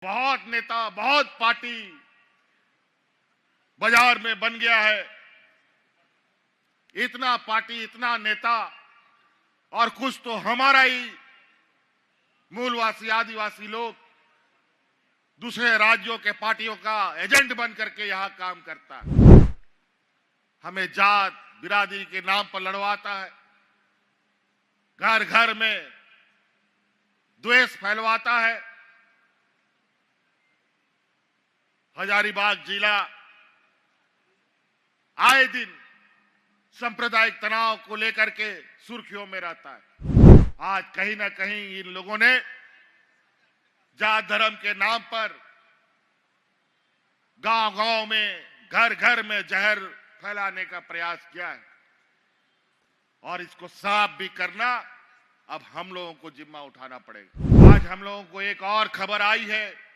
बहुत नेता, बहुत पार्टी बाजार में बन गया है। इतना पार्टी, इतना नेता, और कुछ तो हमारा ही मूलवासी आदिवासी लोग दूसरे राज्यों के पार्टियों का एजेंट बन करके यहां काम करता है। हमें जात बिरादरी के नाम पर लड़वाता है, घर घर में द्वेष फैलवाता है। हजारीबाग जिला आए दिन सांप्रदायिक तनाव को लेकर के सुर्खियों में रहता है। आज कहीं ना कहीं इन लोगों ने जात धर्म के नाम पर गांव-गांव में, घर-घर में जहर फैलाने का प्रयास किया है, और इसको साफ भी करना अब हम लोगों को जिम्मा उठाना पड़ेगा। आज हम लोगों को एक और खबर आई है।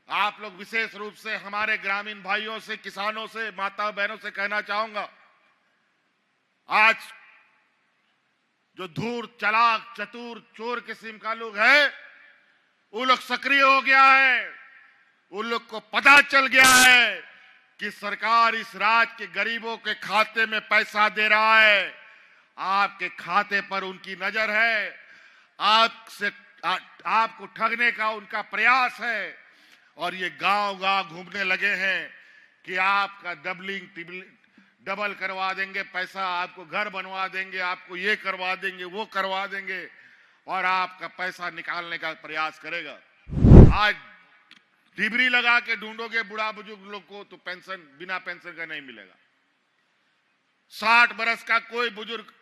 आप लोग विशेष रूप से हमारे ग्रामीण भाइयों से, किसानों से, माता बहनों से कहना चाहूंगा, आज जो धूर्त, चालाक, चतुर, चोर किस्म का लोग है, वो लोग सक्रिय हो गया है। उन लोग को पता चल गया है कि सरकार इस राज्य के गरीबों के खाते में पैसा दे रहा है। आपके खाते पर उनकी नजर है, आपको ठगने का उनका प्रयास है, और ये गांव-गांव घूमने लगे हैं कि आपका डबल करवा देंगे पैसा, आपको घर बनवा देंगे, आपको ये करवा देंगे, वो करवा देंगे, और आपका पैसा निकालने का प्रयास करेगा। आज डिबरी लगा के ढूंढोगे बुढ़ा बुजुर्ग लोग को तो पेंशन, बिना पेंशन का नहीं मिलेगा। 60 बरस का कोई बुजुर्ग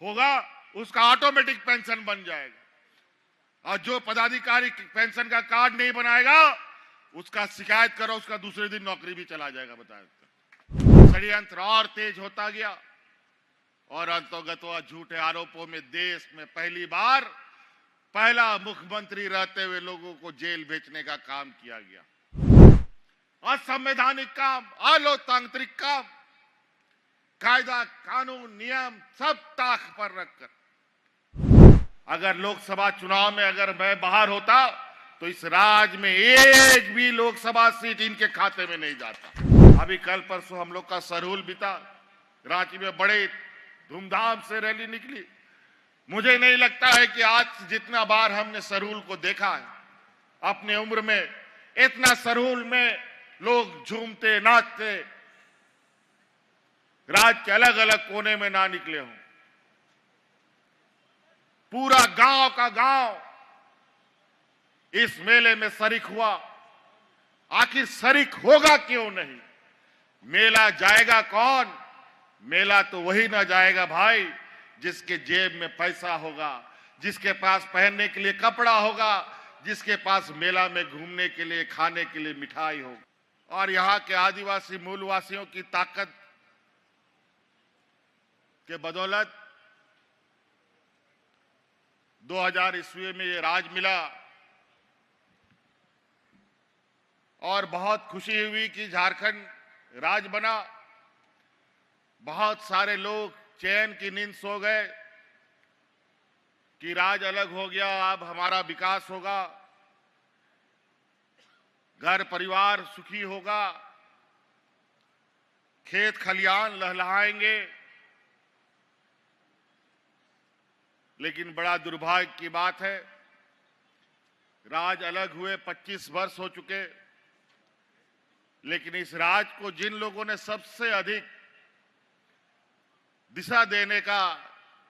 होगा, उसका ऑटोमेटिक पेंशन बन जाएगा, और जो पदाधिकारी पेंशन का कार्ड नहीं बनाएगा, उसका शिकायत करो, उसका दूसरे दिन नौकरी भी चला जाएगा। बताया षड्यंत्र और तेज होता गया, और अंतोगत्वा झूठे आरोपों में देश में पहली बार पहला मुख्यमंत्री रहते हुए लोगों को जेल भेजने का काम किया गया। असंवैधानिक काम, अलोकतांत्रिक काम, कायदा कानून नियम सब ताक पर रखकर, अगर लोकसभा चुनाव में अगर मैं बाहर होता तो इस राज्य में एक भी लोकसभा सीट इनके खाते में नहीं जाता। अभी कल परसों हम लोग का सरहुल बीता, रांची में बड़े धूमधाम से रैली निकली। मुझे नहीं लगता है कि आज जितना बार हमने सरहुल को देखा है अपने उम्र में, इतना सरहुल में लोग झूमते नाचते राज्य के अलग अलग कोने में ना निकले हों। पूरा गांव का गांव इस मेले में शरीक हुआ। आखिर शरीक होगा क्यों नहीं? मेला जाएगा कौन? मेला तो वही ना जाएगा भाई जिसके जेब में पैसा होगा, जिसके पास पहनने के लिए कपड़ा होगा, जिसके पास मेला में घूमने के लिए, खाने के लिए मिठाई होगा। और यहाँ के आदिवासी मूलवासियों की ताकत के बदौलत 2000 ईस्वी में ये राज मिला, और बहुत खुशी हुई कि झारखंड राज बना। बहुत सारे लोग चैन की नींद सो गए कि राज अलग हो गया, अब हमारा विकास होगा, घर परिवार सुखी होगा, खेत खलियान लहलहाएंगे। लेकिन बड़ा दुर्भाग्य की बात है, राज अलग हुए 25 वर्ष हो चुके, लेकिन इस राज को जिन लोगों ने सबसे अधिक दिशा देने का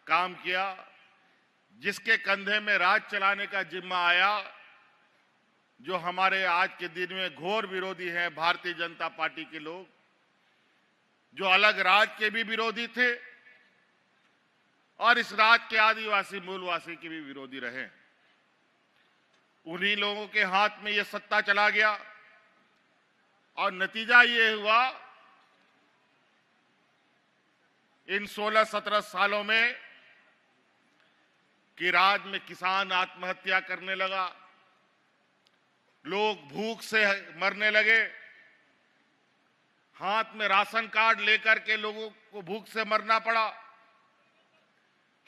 काम किया, जिसके कंधे में राज चलाने का जिम्मा आया, जो हमारे आज के दिन में घोर विरोधी हैं भारतीय जनता पार्टी के लोग, जो अलग राज के भी विरोधी थे और इस राज्य के आदिवासी मूलवासी के भी विरोधी रहे। उन्हीं लोगों के हाथ में ये सत्ता चला गया, और नतीजा ये हुआ इन 16-17 सालों में कि राज्य में किसान आत्महत्या करने लगा, लोग भूख से मरने लगे, हाथ में राशन कार्ड लेकर के लोगों को भूख से मरना पड़ा।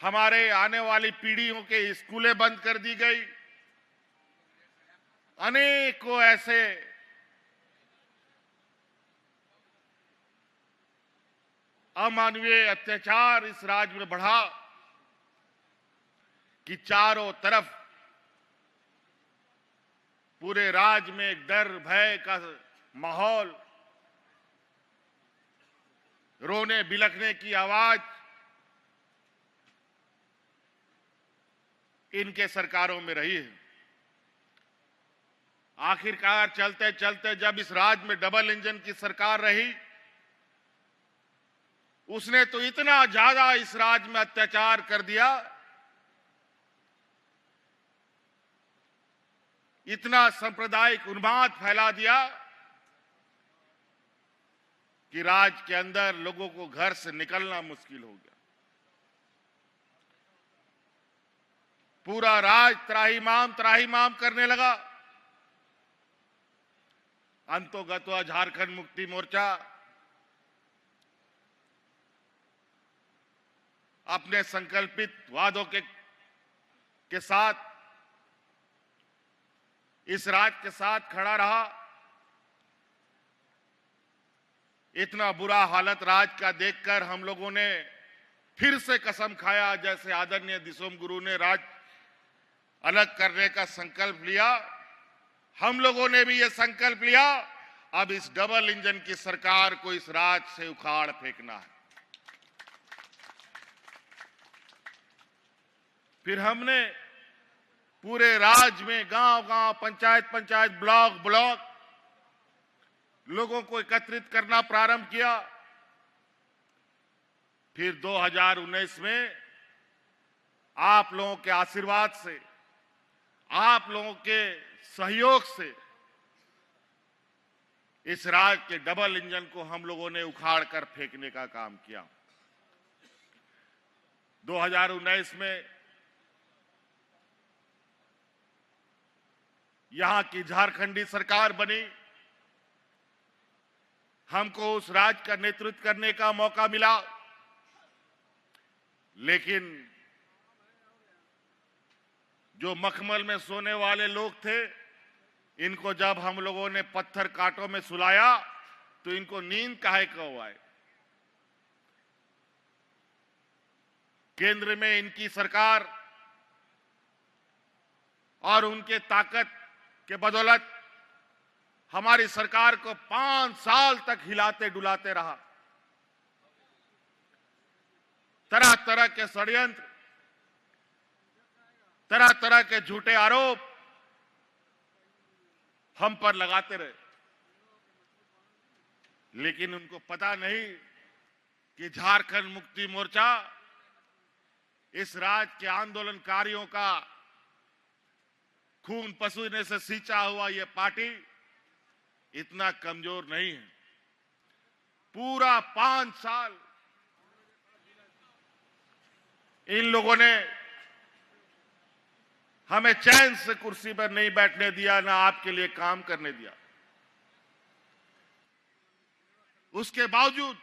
हमारे आने वाली पीढ़ियों के स्कूलें बंद कर दी गई, अनेकों ऐसे अमानवीय अत्याचार इस राज्य में बढ़ा कि चारों तरफ पूरे राज्य में एक डर भय का माहौल, रोने बिलखने की आवाज इनके सरकारों में रही है। आखिरकार चलते चलते जब इस राज्य में डबल इंजन की सरकार रही, उसने तो इतना ज्यादा इस राज्य में अत्याचार कर दिया, इतना सांप्रदायिक उन्माद फैला दिया कि राज्य के अंदर लोगों को घर से निकलना मुश्किल हो गया। पूरा राज्य त्राहिमाम करने लगा। अंतोगत्वा झारखंड मुक्ति मोर्चा अपने संकल्पित वादों के साथ इस राज्य के साथ खड़ा रहा। इतना बुरा हालत राज्य का देखकर हम लोगों ने फिर से कसम खाया, जैसे आदरणीय दिसोम गुरु ने राज्य अलग करने का संकल्प लिया, हम लोगों ने भी यह संकल्प लिया, अब इस डबल इंजन की सरकार को इस राज्य से उखाड़ फेंकना है। फिर हमने पूरे राज्य में गांव-गांव, पंचायत, ब्लॉक लोगों को एकत्रित करना प्रारंभ किया। फिर 2019 में आप लोगों के आशीर्वाद से, आप लोगों के सहयोग से इस राज्य के डबल इंजन को हम लोगों ने उखाड़ कर फेंकने का काम किया। 2019 में यहां की झारखंडी सरकार बनी, हमको उस राज्य का नेतृत्व करने का मौका मिला, लेकिन जो मखमल में सोने वाले लोग थे, इनको जब हम लोगों ने पत्थर कांटों में सुलाया तो इनको नींद काहे को आए। केंद्र में इनकी सरकार और उनके ताकत के बदौलत हमारी सरकार को 5 साल तक हिलाते डुलाते रहा। तरह तरह के षड्यंत्र, तरह तरह के झूठे आरोप हम पर लगाते रहे, लेकिन उनको पता नहीं कि झारखंड मुक्ति मोर्चा इस राज्य के आंदोलनकारियों का खून पसीने से सींचा हुआ यह पार्टी इतना कमजोर नहीं है। पूरा 5 साल इन लोगों ने हमें चैन से कुर्सी पर नहीं बैठने दिया, ना आपके लिए काम करने दिया। उसके बावजूद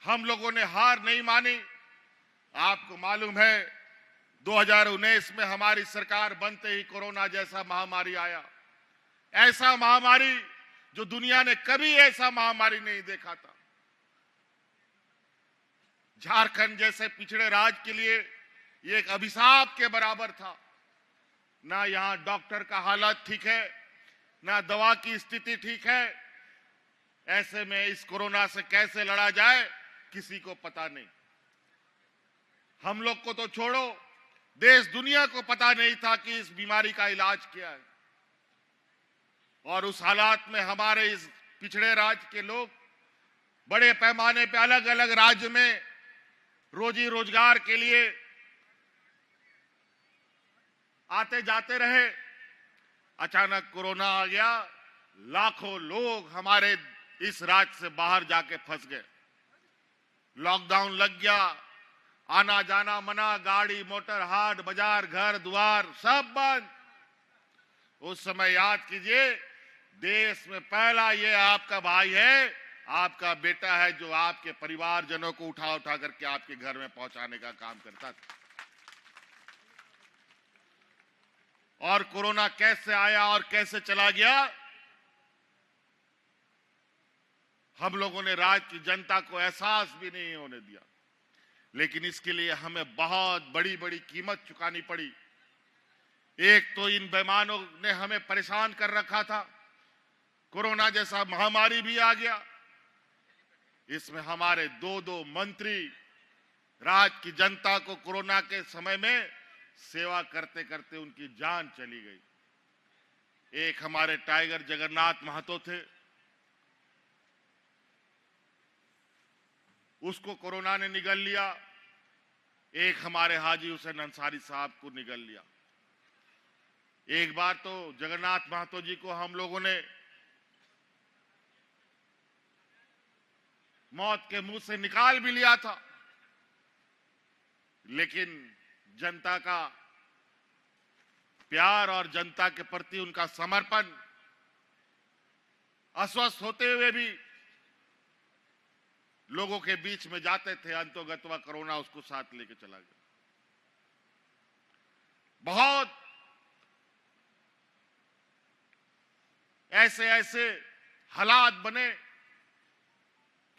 हम लोगों ने हार नहीं मानी। आपको मालूम है 2019 में हमारी सरकार बनते ही कोरोना जैसा महामारी आया, ऐसा महामारी जो दुनिया ने कभी ऐसा महामारी नहीं देखा था। झारखंड जैसे पिछड़े राज्य के लिए ये एक अभिशाप के बराबर था। ना यहां डॉक्टर का हालत ठीक है, ना दवा की स्थिति ठीक है। ऐसे में इस कोरोना से कैसे लड़ा जाए किसी को पता नहीं। हम लोग को तो छोड़ो, देश दुनिया को पता नहीं था कि इस बीमारी का इलाज क्या है। और उस हालात में हमारे इस पिछड़े राज्य के लोग बड़े पैमाने पे अलग अलग राज्य में रोजी रोजगार के लिए आते जाते रहे। अचानक कोरोना आ गया, लाखों लोग हमारे इस राज्य से बाहर जाके फंस गए। लॉकडाउन लग गया, आना जाना मना, गाड़ी मोटर हाट बाजार घर द्वार सब बंद। उस समय याद कीजिए, देश में पहला ये आपका भाई है, आपका बेटा है, जो आपके परिवारजनों को उठा उठा करके आपके घर में पहुंचाने का काम करता था। और कोरोना कैसे आया और कैसे चला गया, हम लोगों ने राज्य की जनता को एहसास भी नहीं होने दिया। लेकिन इसके लिए हमें बहुत बड़ी बड़ी कीमत चुकानी पड़ी। एक तो इन बेईमानों ने हमें परेशान कर रखा था, कोरोना जैसा महामारी भी आ गया, इसमें हमारे दो मंत्री राज्य की जनता को कोरोना के समय में सेवा करते करते उनकी जान चली गई। एक हमारे टाइगर जगन्नाथ महतो थे, उसको कोरोना ने निगल लिया। एक हमारे हाजी हुसैन अंसारी साहब को निगल लिया। एक बार तो जगन्नाथ महतो जी को हम लोगों ने मौत के मुंह से निकाल भी लिया था, लेकिन जनता का प्यार और जनता के प्रति उनका समर्पण, अस्वस्थ होते हुए भी लोगों के बीच में जाते थे, अंतोगत्वा कोरोना उसको साथ लेके चला गया। बहुत ऐसे ऐसे हालात बने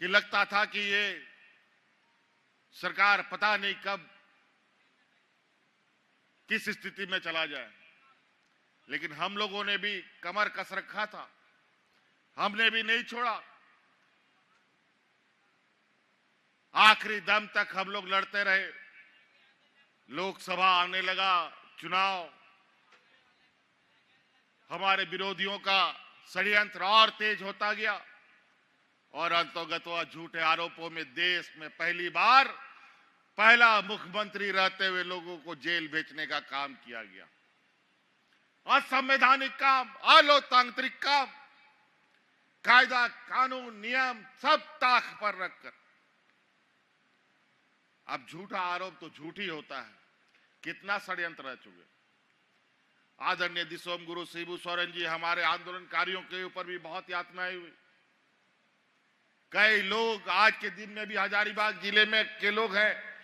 कि लगता था कि ये सरकार पता नहीं कब किस स्थिति में चला जाए। लेकिन हम लोगों ने भी कमर कस रखा था, हमने भी नहीं छोड़ा। आखिरी दम तक हम लोग लड़ते रहे। लोकसभा आने लगा, चुनाव, हमारे विरोधियों का षड्यंत्र और तेज होता गया और अंतोगत्वा झूठे आरोपों में देश में पहली बार पहला मुख्यमंत्री रहते हुए लोगों को जेल भेजने का काम किया गया। असंवैधानिक काम, अलोकतांत्रिक काम, कायदा कानून नियम सब ताक पर रखकर। अब झूठा आरोप तो झूठ ही होता है, कितना षड्यंत्र रह चुके। आदरणीय दिसोम गुरु शिबू सोरेन जी, हमारे आंदोलनकारियों के ऊपर भी बहुत यातनाएं हुई। कई लोग आज के दिन में भी हजारीबाग जिले में के लोग हैं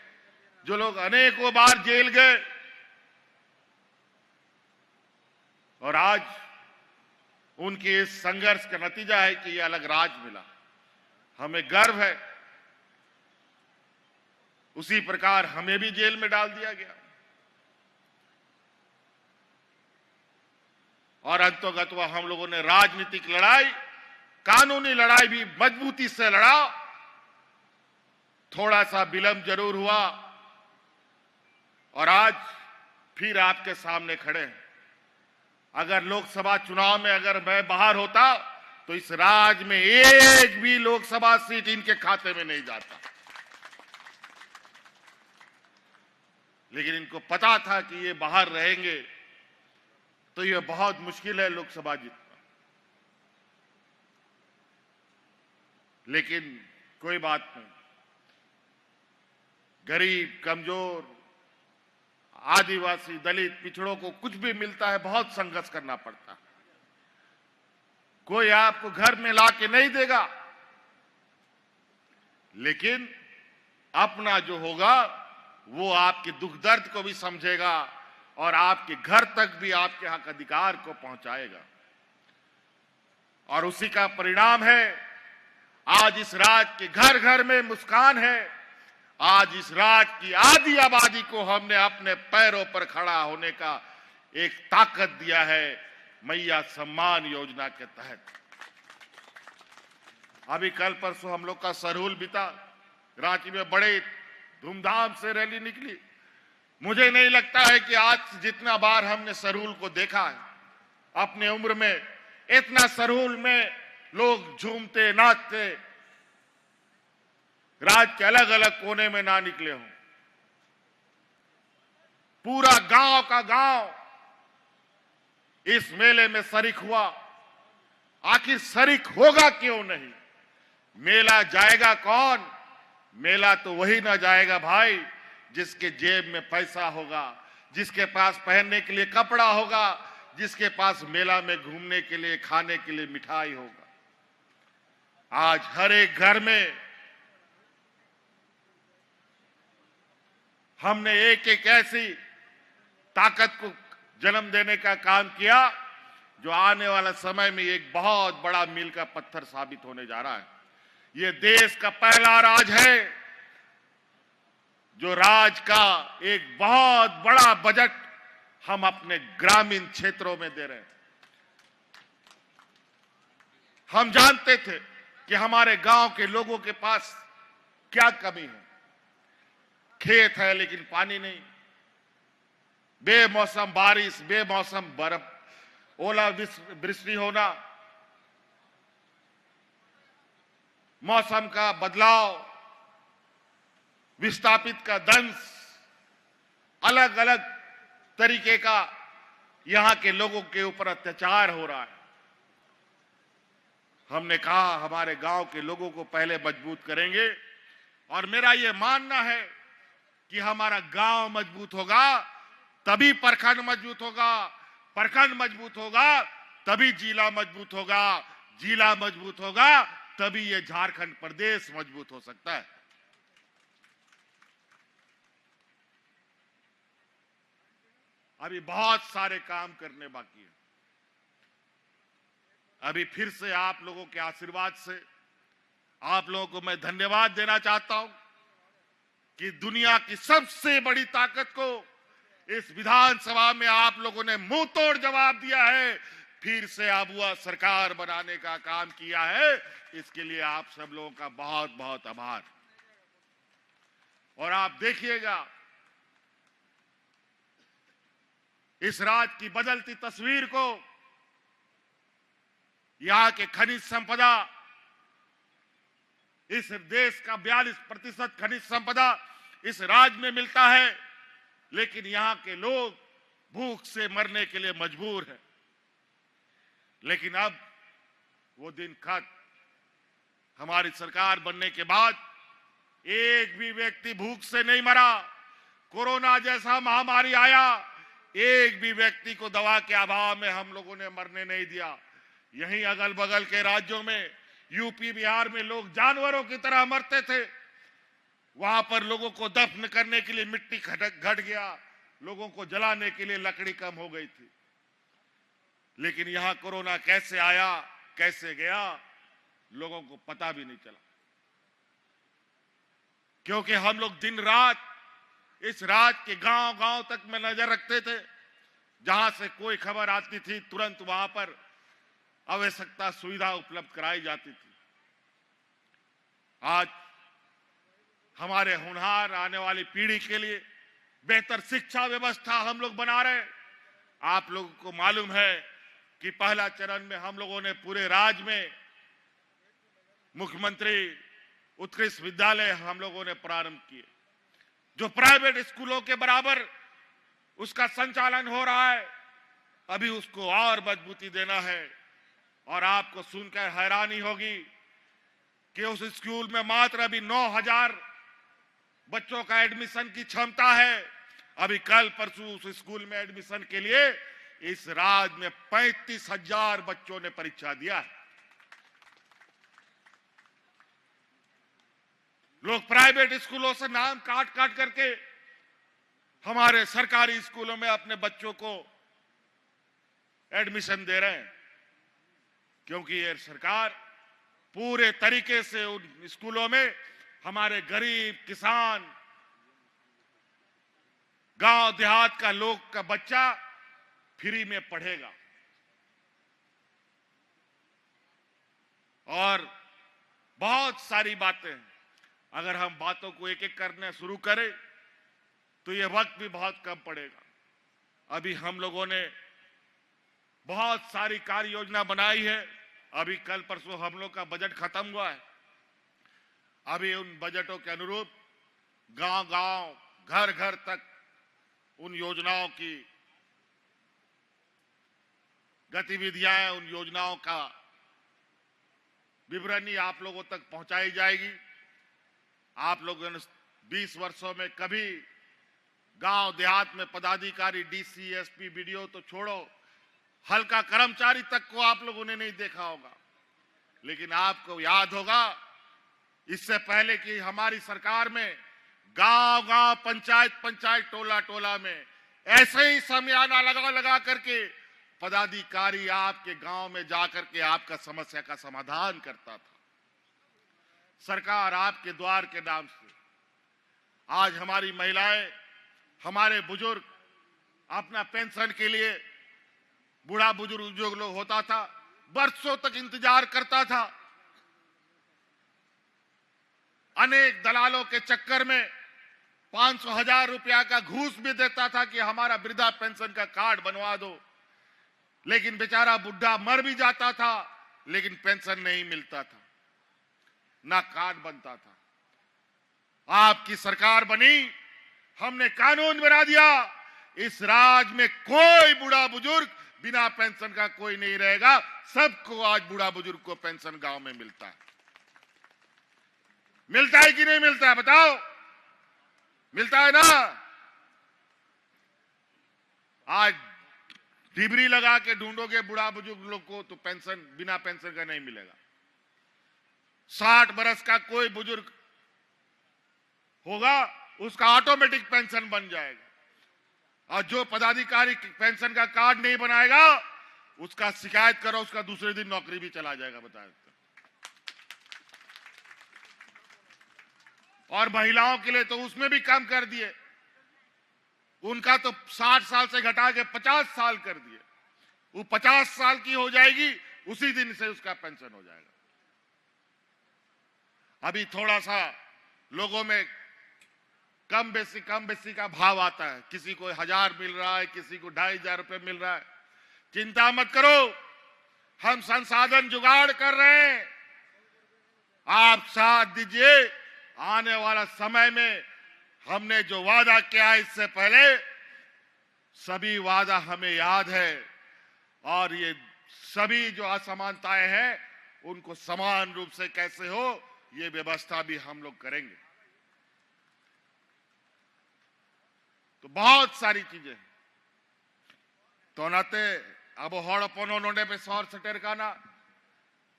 जो लोग अनेकों बार जेल गए और आज उनके इस संघर्ष का नतीजा है कि ये अलग राज मिला। हमें गर्व है। उसी प्रकार हमें भी जेल में डाल दिया गया और अंतोगत्वा हम लोगों ने राजनीतिक लड़ाई, कानूनी लड़ाई भी मजबूती से लड़ा। थोड़ा सा विलंब जरूर हुआ और आज फिर आपके सामने खड़े हैं। अगर लोकसभा चुनाव में अगर मैं बाहर होता तो इस राज्य में एक भी लोकसभा सीट इनके खाते में नहीं जाता। लेकिन इनको पता था कि ये बाहर रहेंगे तो ये बहुत मुश्किल है लोकसभा जीतना। लेकिन कोई बात नहीं, गरीब, कमजोर, आदिवासी, दलित, पिछड़ों को कुछ भी मिलता है बहुत संघर्ष करना पड़ता है। कोई आपको घर में लाके नहीं देगा, लेकिन अपना जो होगा वो आपके दुख दर्द को भी समझेगा और आपके घर तक भी आपके हक अधिकार को पहुंचाएगा। और उसी का परिणाम है आज इस राज्य के घर घर में मुस्कान है। आज इस राज्य की आधी आबादी को हमने अपने पैरों पर खड़ा होने का एक ताकत दिया है मैया सम्मान योजना के तहत। अभी कल परसों हम लोग का सरहुल बीता, रांची में बड़े धूमधाम से रैली निकली। मुझे नहीं लगता है कि आज जितना बार हमने सरहुल को देखा है अपने उम्र में, इतना सरहुल में लोग झूमते नाचते राज्य के अलग अलग कोने में ना निकले हों। पूरा गांव का गांव इस मेले में शरीक हुआ। आखिर शरीक होगा क्यों नहीं? मेला जाएगा कौन? मेला तो वही ना जाएगा भाई जिसके जेब में पैसा होगा, जिसके पास पहनने के लिए कपड़ा होगा, जिसके पास मेला में घूमने के लिए, खाने के लिए मिठाई होगा। आज हर एक घर में हमने एक एक ऐसी ताकत को जन्म देने का काम किया, जो आने वाला समय में एक बहुत बड़ा मील का पत्थर साबित होने जा रहा है। ये देश का पहला राज है जो राज का एक बहुत बड़ा बजट हम अपने ग्रामीण क्षेत्रों में दे रहे हैं। हम जानते थे कि हमारे गांव के लोगों के पास क्या कमी है। खेत है लेकिन पानी नहीं, बेमौसम बारिश, बेमौसम बर्फ, ओलावृष्टि होना, मौसम का बदलाव, विस्थापित का दंश, अलग अलग तरीके का यहां के लोगों के ऊपर अत्याचार हो रहा है। हमने कहा हमारे गांव के लोगों को पहले मजबूत करेंगे, और मेरा यह मानना है कि हमारा गांव मजबूत होगा तभी प्रखंड मजबूत होगा, प्रखंड मजबूत होगा तभी जिला मजबूत होगा, जिला मजबूत होगा तभी ये झारखंड प्रदेश मजबूत हो सकता है। अभी बहुत सारे काम करने बाकी है। अभी फिर से आप लोगों के आशीर्वाद से आप लोगों को मैं धन्यवाद देना चाहता हूं कि दुनिया की सबसे बड़ी ताकत को इस विधानसभा में आप लोगों ने मुंह तोड़ जवाब दिया है, फिर से आबुआ सरकार बनाने का काम किया है। इसके लिए आप सब लोगों का बहुत बहुत आभार। और आप देखिएगा इस राज्य की बदलती तस्वीर को, यहां के खनिज संपदा, इस देश का 42% खनिज संपदा इस राज्य में मिलता है, लेकिन यहां के लोग भूख से मरने के लिए मजबूर हैं। लेकिन अब वो दिन खत्म। हमारी सरकार बनने के बाद एक भी व्यक्ति भूख से नहीं मरा। कोरोना जैसा महामारी आया, एक भी व्यक्ति को दवा के अभाव में हम लोगों ने मरने नहीं दिया। यहीं अगल बगल के राज्यों में, यूपी बिहार में लोग जानवरों की तरह मरते थे। वहां पर लोगों को दफन करने के लिए मिट्टी घट गया, लोगों को जलाने के लिए लकड़ी कम हो गई थी। लेकिन यहां कोरोना कैसे आया, कैसे गया, लोगों को पता भी नहीं चला, क्योंकि हम लोग दिन रात इस राज्य के गांव गांव तक में नजर रखते थे। जहां से कोई खबर आती थी तुरंत वहां पर आवश्यकता सुविधा उपलब्ध कराई जाती थी। आज हमारे होनहार आने वाली पीढ़ी के लिए बेहतर शिक्षा व्यवस्था हम लोग बना रहे हैं। आप लोगों को मालूम है कि पहला चरण में हम लोगों ने पूरे राज्य में मुख्यमंत्री उत्कृष्ट विद्यालय हम लोगों ने प्रारंभ किए, जो प्राइवेट स्कूलों के बराबर उसका संचालन हो रहा है। अभी उसको और मजबूती देना है। और आपको सुनकर हैरानी होगी कि उस स्कूल में मात्र अभी 9,000 बच्चों का एडमिशन की क्षमता है। अभी कल परसों उस स्कूल में एडमिशन के लिए इस राज्य में 35,000 बच्चों ने परीक्षा दिया है। लोग प्राइवेट स्कूलों से नाम काट काट करके हमारे सरकारी स्कूलों में अपने बच्चों को एडमिशन दे रहे हैं, क्योंकि ये सरकार पूरे तरीके से उन स्कूलों में हमारे गरीब किसान, गांव देहात का लोग का बच्चा फ्री में पढ़ेगा। और बहुत सारी बातें हैं। अगर हम बातों को एक एक करने शुरू करें तो यह वक्त भी बहुत कम पड़ेगा। अभी हम लोगों ने बहुत सारी कार्य योजना बनाई है। अभी कल परसों हम लोग का बजट खत्म हुआ है। अभी उन बजटों के अनुरूप गांव गांव, घर घर तक उन योजनाओं की गतिविधियां, उन योजनाओं का विवरणी आप लोगों तक पहुंचाई जाएगी। आप लोगों ने 20 वर्षों में कभी गांव देहात में पदाधिकारी, डीसी, एसपी, बीडीओ तो छोड़ो, हल्का कर्मचारी तक को आप लोगों ने नहीं देखा होगा। लेकिन आपको याद होगा इससे पहले कि हमारी सरकार में गांव गांव, पंचायत पंचायत, टोला टोला में ऐसे ही समियाना लगा लगा करके पदाधिकारी आपके गांव में जाकर के आपका समस्या का समाधान करता था। सरकार आपके द्वार के नाम से आज हमारी महिलाएं, हमारे बुजुर्ग अपना पेंशन के लिए, बूढ़ा बुजुर्ग जो लोग होता था बरसों तक इंतजार करता था, अनेक दलालों के चक्कर में 500,000 रुपया का घूस भी देता था कि हमारा वृद्धा पेंशन का कार्ड बनवा दो, लेकिन बेचारा बुढ़ा मर भी जाता था लेकिन पेंशन नहीं मिलता था, ना कार्ड बनता था। आपकी सरकार बनी, हमने कानून बना दिया, इस राज्य में कोई बूढ़ा बुजुर्ग बिना पेंशन का कोई नहीं रहेगा। सबको आज बूढ़ा बुजुर्ग को पेंशन गांव में मिलता है। मिलता है कि नहीं मिलता है बताओ? मिलता है ना? आज डिबरी लगा के ढूंढोगे बूढ़ा बुजुर्ग लोग को तो पेंशन बिना पेंशन का नहीं मिलेगा। 60 बरस का कोई बुजुर्ग होगा उसका ऑटोमेटिक पेंशन बन जाएगा, और जो पदाधिकारी पेंशन का कार्ड नहीं बनाएगा उसका शिकायत करो, उसका दूसरे दिन नौकरी भी चला जाएगा। बताए और महिलाओं के लिए तो उसमें भी कम कर दिए, उनका तो 60 साल से घटा के 50 साल कर दिए। वो 50 साल की हो जाएगी, उसी दिन से उसका पेंशन हो जाएगा। अभी थोड़ा सा लोगों में कम बेसी का भाव आता है, किसी को 1000 मिल रहा है, किसी को 2500 रुपए मिल रहा है। चिंता मत करो, हम संसाधन जुगाड़ कर रहे हैं, आप साथ दीजिए। आने वाला समय में हमने जो वादा किया इससे पहले सभी वादा हमें याद है, और ये सभी जो असमानताएं हैं उनको समान रूप से कैसे हो ये व्यवस्था भी हम लोग करेंगे। तो बहुत सारी चीजें तो नाते अब हड़ पनोने पे सौर सटेर का ना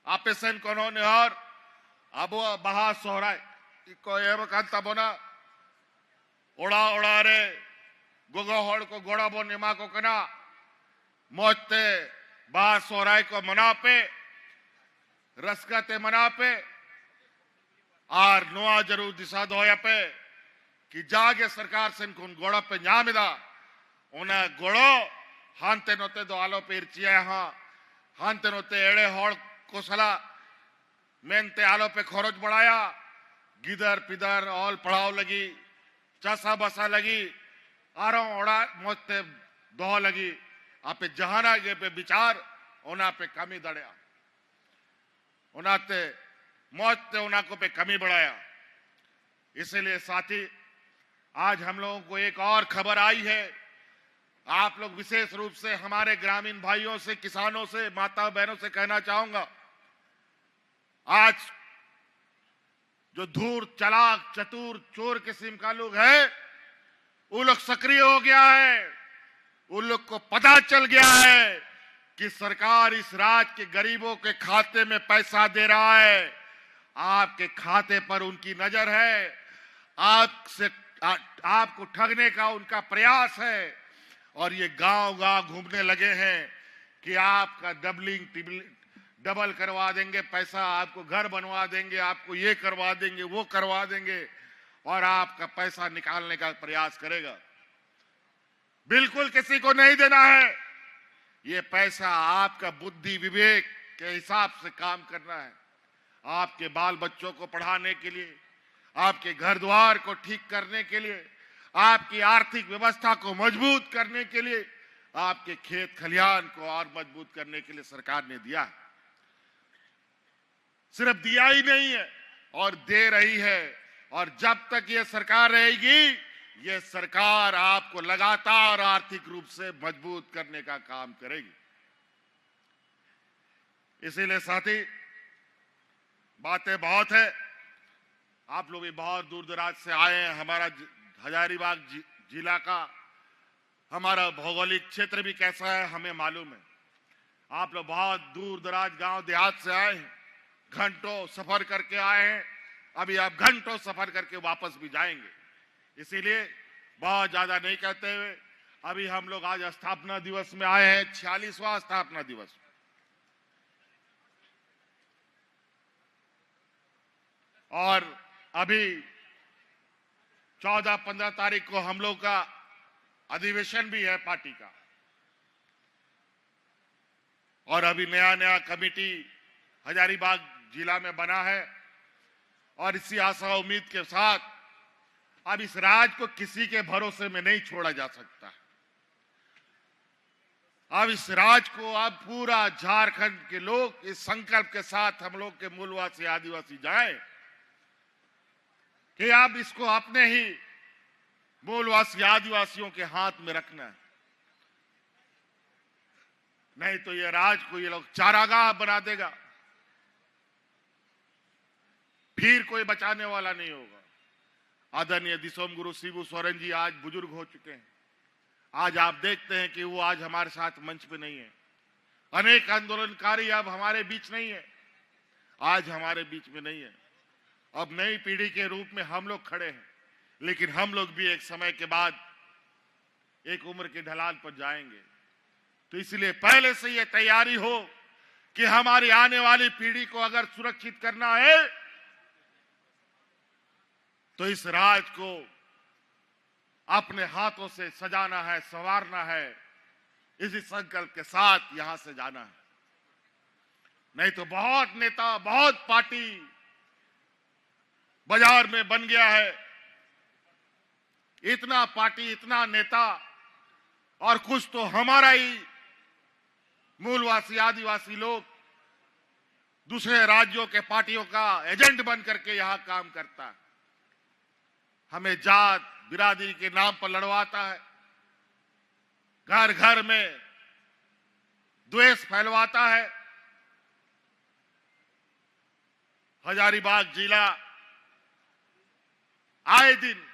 आपेसन कोनो ने और अब बहा सोहराय को एम कांता बोना ओड़ा ओड़ा रे गोगो हड़ को गोड़ा बो निमा को कना मोते बहा सोहराय को मना पे रसकते मना पे और नुआ जरूर दिशा दोया पे कि जागे सरकार से गोड़ा पे न्यामिदा उन्हें गोड़ो हानते नोते दो आलो पे इर्चिया हाँ हानते नोते एड़े हड़ को सला मेनते आलो पे खरोच बढ़ाया, गिदर पिदर ऑल पढ़ाओ लगी, चसा बसा लगी, आरों ओड़ा मोते दो लगी, आपे जहाना गे पे विचार उना पे कमी दड़या, उनाते मोते उना को पे कमी बढ़ाया। इसलिए साथी आज हम लोगों को एक और खबर आई है। आप लोग विशेष रूप से हमारे ग्रामीण भाइयों से, किसानों से, माता बहनों से कहना चाहूंगा, आज जो धूर चालाक चतुर चोर किस्म का लोग है वो लोग सक्रिय हो गया है। उन लोग को पता चल गया है कि सरकार इस राज्य के गरीबों के खाते में पैसा दे रहा है, आपके खाते पर उनकी नजर है, आपको ठगने का उनका प्रयास है, और ये गांव-गांव घूमने लगे हैं कि आपका डबल करवा देंगे पैसा, आपको घर बनवा देंगे, आपको ये करवा देंगे, वो करवा देंगे, और आपका पैसा निकालने का प्रयास करेगा। बिल्कुल किसी को नहीं देना है। ये पैसा आपका बुद्धि विवेक के हिसाब से काम करना है, आपके बाल बच्चों को पढ़ाने के लिए, आपके घर द्वार को ठीक करने के लिए, आपकी आर्थिक व्यवस्था को मजबूत करने के लिए, आपके खेत खलिहान को और मजबूत करने के लिए सरकार ने दिया है। सिर्फ दिया ही नहीं है और दे रही है, और जब तक ये सरकार रहेगी ये सरकार आपको लगातार आर्थिक रूप से मजबूत करने का काम करेगी। इसीलिए साथी बातें बहुत है, आप लोग भी बहुत दूर दराज से आए हैं। हमारा हजारीबाग जिला का हमारा भौगोलिक क्षेत्र भी कैसा है हमें मालूम है। आप लोग बहुत दूर दराज गांव देहात से आए हैं, घंटों सफर करके आए हैं, अभी आप घंटों सफर करके वापस भी जाएंगे। इसीलिए बहुत ज्यादा नहीं कहते हुए अभी हम लोग आज स्थापना दिवस में आए हैं, 46वां स्थापना दिवस। और अभी 14-15 तारीख को हम लोग का अधिवेशन भी है पार्टी का। और अभी नया नया कमेटी हजारीबाग जिला में बना है और इसी आशा उम्मीद के साथ अब इस राज को किसी के भरोसे में नहीं छोड़ा जा सकता। अब इस राज को अब पूरा झारखंड के लोग इस संकल्प के साथ हम लोग के मूलवासी आदिवासी जाए कि अब इसको अपने ही मूलवासी आदिवासियों के हाथ में रखना है। नहीं तो ये राज को ये लोग चारागाह बना देगा, फिर कोई बचाने वाला नहीं होगा। आदरणीय दिसोम गुरु शिबू सोरेन जी आज बुजुर्ग हो चुके हैं। आज आप देखते हैं कि वो आज हमारे साथ मंच पे नहीं है। अनेक आंदोलनकारी अब हमारे बीच नहीं है, आज हमारे बीच में नहीं है। अब नई पीढ़ी के रूप में हम लोग खड़े हैं, लेकिन हम लोग भी एक समय के बाद एक उम्र के ढलान पर जाएंगे। तो इसलिए पहले से ये तैयारी हो कि हमारी आने वाली पीढ़ी को अगर सुरक्षित करना है तो इस राज को अपने हाथों से सजाना है, संवारना है। इसी संकल्प के साथ यहां से जाना है। नहीं तो बहुत नेता, बहुत पार्टी बाजार में बन गया है। इतना पार्टी, इतना नेता, और कुछ तो हमारा ही मूलवासी आदिवासी लोग दूसरे राज्यों के पार्टियों का एजेंट बन करके यहां काम करता है। हमें जात बिरादरी के नाम पर लड़वाता है, घर घर में द्वेष फैलवाता है। हजारीबाग जिला आए दिन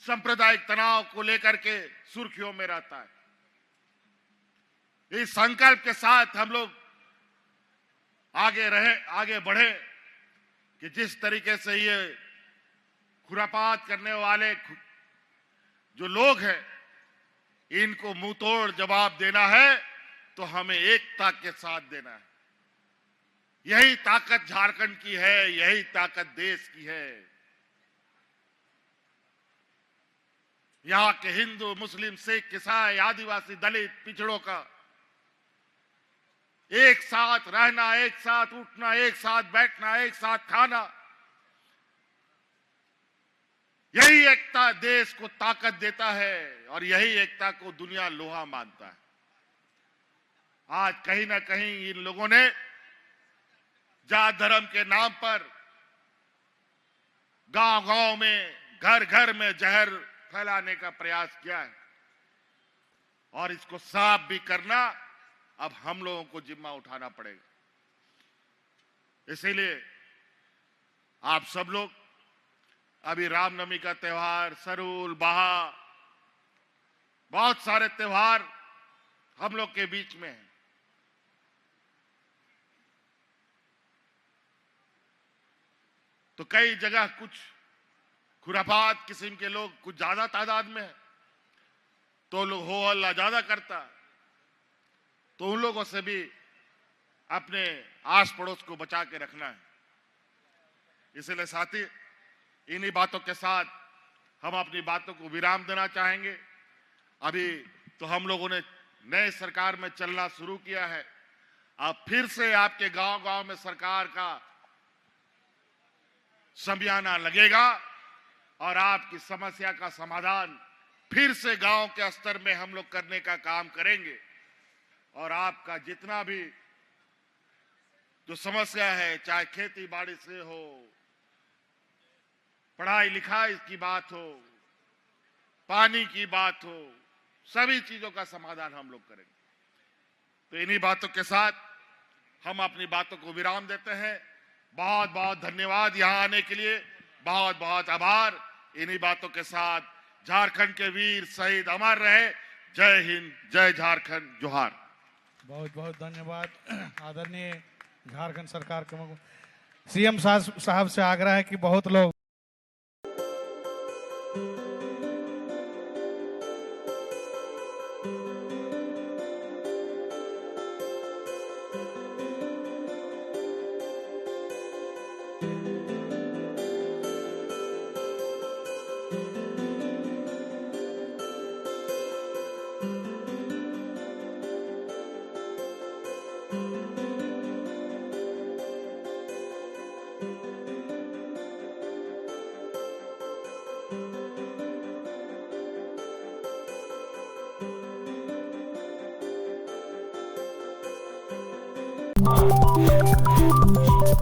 सांप्रदायिक तनाव को लेकर के सुर्खियों में रहता है। इस संकल्प के साथ हम लोग आगे बढ़े कि जिस तरीके से ये खुरापात करने वाले जो लोग हैं, इनको मुंह तोड़ जवाब देना है तो हमें एकता के साथ देना है। यही ताकत झारखंड की है, यही ताकत देश की है। यहां के हिंदू, मुस्लिम, सिख, ईसाई, आदिवासी, दलित, पिछड़ों का एक साथ रहना, एक साथ उठना, एक साथ बैठना, एक साथ खाना, यही एकता देश को ताकत देता है और यही एकता को दुनिया लोहा मानता है। आज कहीं ना कहीं इन लोगों ने जात धर्म के नाम पर गांव-गांव में, घर-घर में जहर फैलाने का प्रयास किया है और इसको साफ भी करना अब हम लोगों को जिम्मा उठाना पड़ेगा। इसीलिए आप सब लोग अभी रामनवमी का त्योहार, सरूल, बाहा, बहुत सारे त्योहार हम लोग के बीच में हैं। तो कई जगह कुछ खुरापात किस्म के लोग कुछ ज्यादा तादाद में है तो लोग हो हल्ला ज्यादा करता, तो उन लोगों से भी अपने आस पड़ोस को बचा के रखना है। इसलिए साथी, इन्हीं बातों के साथ हम अपनी बातों को विराम देना चाहेंगे। अभी तो हम लोगों ने नए सरकार में चलना शुरू किया है। अब फिर से आपके गांव-गांव में सरकार का समियाना लगेगा और आपकी समस्या का समाधान फिर से गांव के स्तर में हम लोग करने का काम करेंगे। और आपका जितना भी जो समस्या है, चाहे खेती बाड़ी से हो, पढ़ाई लिखाई की बात हो, पानी की बात हो, सभी चीजों का समाधान हम लोग करेंगे। तो इन्हीं बातों के साथ हम अपनी बातों को विराम देते हैं। बहुत बहुत धन्यवाद यहाँ आने के लिए, बहुत बहुत आभार। इन्हीं बातों के साथ झारखंड के वीर शहीद अमर रहे। जय हिंद, जय झारखंड, जोहार। बहुत बहुत धन्यवाद। आदरणीय झारखंड सरकार के सीएम साहब से आग्रह है कि बहुत लोग है।